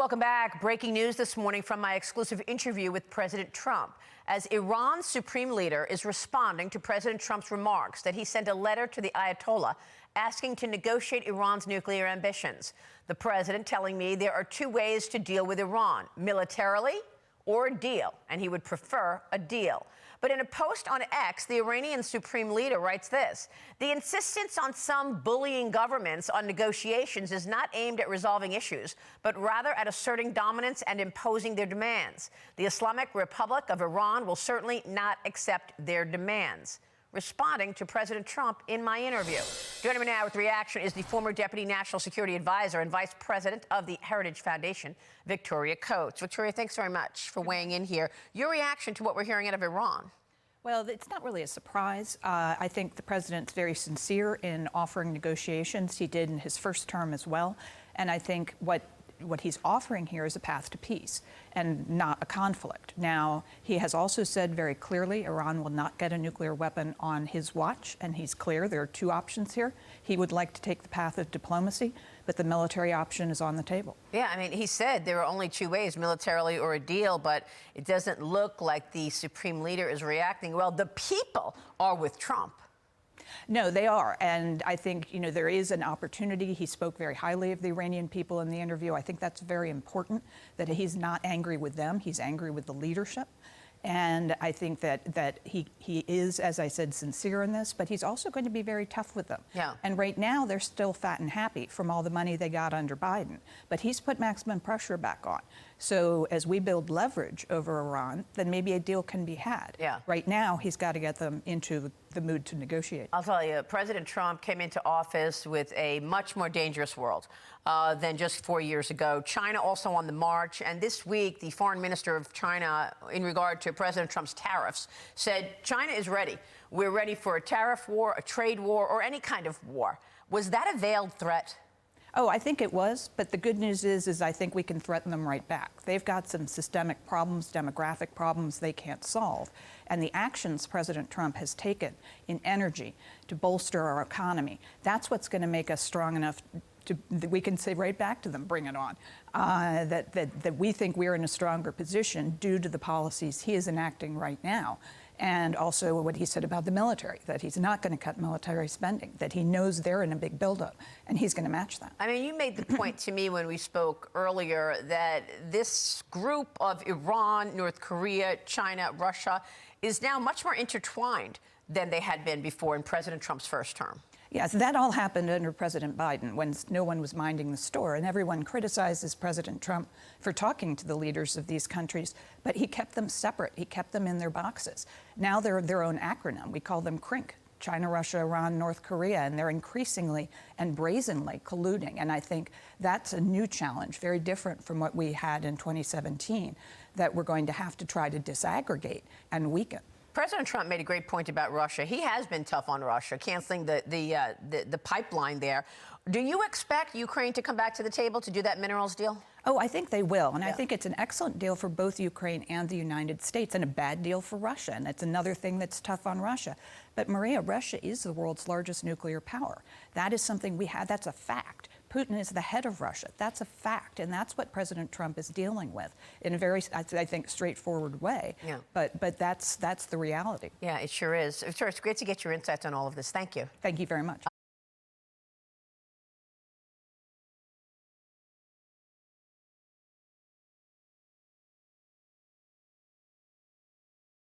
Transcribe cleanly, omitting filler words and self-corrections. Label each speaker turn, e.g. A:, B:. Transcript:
A: Welcome back. Breaking news this morning from my exclusive interview with President Trump, as Iran's supreme leader is responding to President Trump's remarks that he sent a letter to the Ayatollah asking to negotiate Iran's nuclear ambitions. The president telling me there are two ways to deal with Iran: militarily or a deal, and he would prefer a deal. But in a post on X, the Iranian supreme leader writes this: the insistence on some bullying governments on negotiations is not aimed at resolving issues, but rather at asserting dominance and imposing their demands. The Islamic Republic of Iran will certainly not accept their demands. Responding to President Trump in my interview. Joining me now with reaction is the former Deputy National Security Advisor and Vice President of the Heritage Foundation, Victoria Coates. Victoria, thanks very much for weighing in here. Your reaction to what we're hearing out of Iran?
B: Well, it's not really a surprise. I think the president's very sincere in offering negotiations. He did in his first term as well. And I think what he's offering here is a path to peace and not a conflict. Now, he has also said very clearly Iran will not get a nuclear weapon on his watch, and he's clear there are two options here. He would like to take the path of diplomacy, but the military option is on the table.
A: Yeah, I mean, he said there are only two ways, militarily or a deal, but it doesn't look like the supreme leader is reacting well. The people are with Trump.
B: No, they are. And I think, there is an opportunity. He spoke very highly of the Iranian people in the interview. I think that's very important, that he's not angry with them. He's angry with the leadership. And I think that he is, as I said, sincere in this, but he's also going to be very tough with them.
A: Yeah.
B: And right now, they're still fat and happy from all the money they got under Biden. But he's put maximum pressure back on. So as we build leverage over Iran, then maybe a deal can be had.
A: Yeah.
B: Right now, he's got to get them into the mood to negotiate.
A: I'll tell you, President Trump came into office with a much more dangerous world than just 4 years ago. China also on the march. And this week, the foreign minister of China, in regard to President Trump's tariffs, said China is ready. We're ready for a tariff war, a trade war, or any kind of war. Was that a veiled threat?
B: Oh, I think it was, but the good news is I think we can threaten them right back. They've got some systemic problems, demographic problems they can't solve. And the actions President Trump has taken in energy to bolster our economy, that's what's going to make us strong enough that we can say right back to them, bring it on, that we think we're in a stronger position due to the policies he is enacting right now. And also what he said about the military, that he's not going to cut military spending, that he knows they're in a big buildup, and he's going to match that.
A: I mean, you made the point to me when we spoke earlier that this group of Iran, North Korea, China, Russia is now much more intertwined than they had been before in President Trump's first term.
B: Yes, that all happened under President Biden when no one was minding the store, and everyone criticizes President Trump for talking to the leaders of these countries, but he kept them separate. He kept them in their boxes. Now they're their own acronym. We call them CRINC: China, Russia, Iran, North Korea, and they're increasingly and brazenly colluding. And I think that's a new challenge, very different from what we had in 2017, that we're going to have to try to disaggregate and weaken.
A: President Trump made a great point about Russia. He has been tough on Russia, canceling the pipeline there. Do you expect Ukraine to come back to the table to do that minerals deal?
B: Oh, I think they will. And I think it's an excellent deal for both Ukraine and the United States, and a bad deal for Russia. And it's another thing that's tough on Russia. But Maria, Russia is the world's largest nuclear power. That is something we have. That's a fact. Putin is the head of Russia. That's a fact. And that's what President Trump is dealing with in a very, I think, straightforward way. Yeah. But that's the reality.
A: Yeah, it sure is. Victoria, it's great to get your insights on all of this. Thank you.
B: Thank you very much.